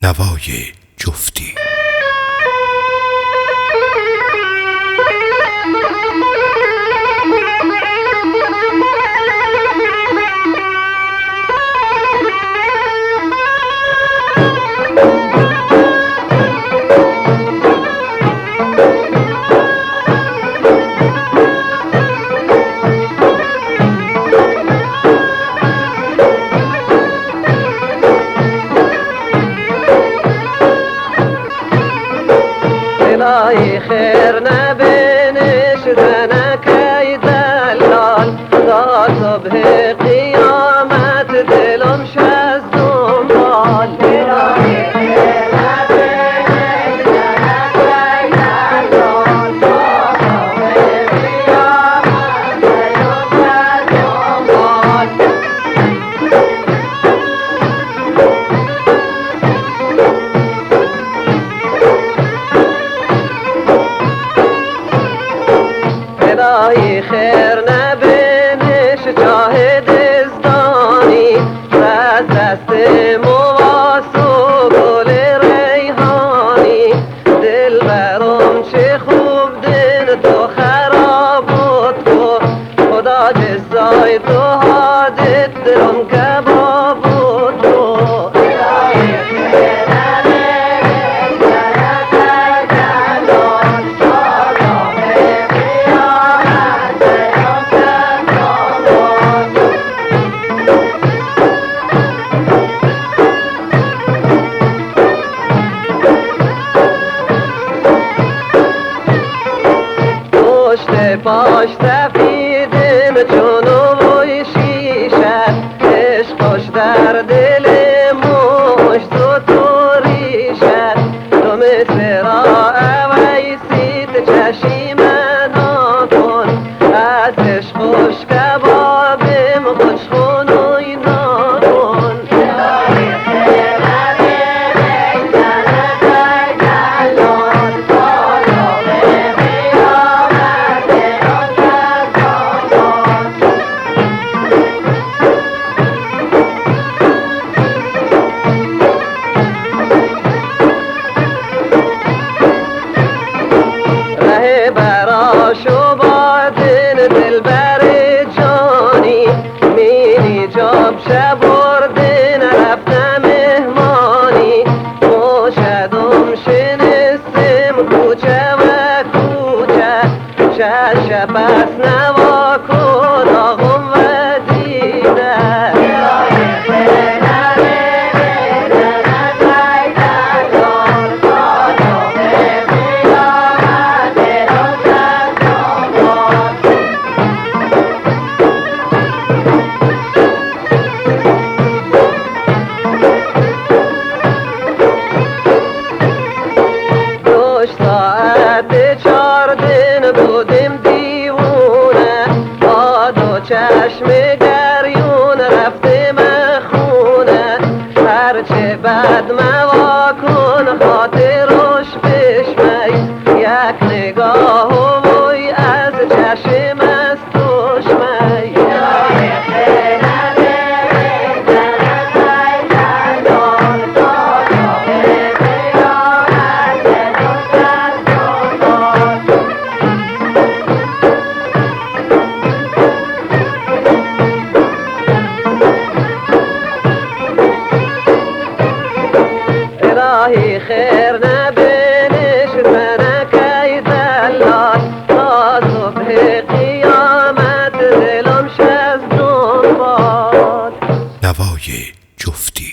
نوای جفتی. الهی خیر نبینش زنک ای دلال تا صبح قیامت دلم شز دنبال. الهی خیر نبینش زنک ای دلال تا صبح قیامت دلم شز دنبال. الهی خیر نبینش چاه دزدانی از دست مواس و گل ریحانی. دل برام چه خوب دل تو خرابت کو خدا جزای تو حادت دلم کبابت کو. الهی خیر نبینش زنک ای دلال تا صبح قیامت دلم شز دنبال. پشت پاش سفیدم چون اوی شیشه عشقش در دل مشت و تو ریشه. تو مثل را اویسیت چشی من کن از عشقش کبابم خوش خونوی نکن. الهی خیر نبینش زنک ای دلال تا صبح قیامت دلم شز دنبال. ره براش و بادن دل بر جانی میری جاب شب بردن رفتم مهمانی. موشدم شنستم کوچه و کوچه شهر شپس نوا کن آقم و دیده. الهی خیر نبینش زنک ای دلال تا صبح قیامت دلم شز دنبال. دوش ساعت 4 بودیم دیوونه با دو چشم گریون رفتیم خونه. هرچه بد موا کن خاطرش بشمی یک نگاه وی از چشم است دشمی. الهی خیر نبینش زنک ای دلال تا صبح قیامت دلم شز دنبال. الهی خیر نبینش زنک ای دلال تا صبح قیامت دلم شز دنبال. نوای جفتی.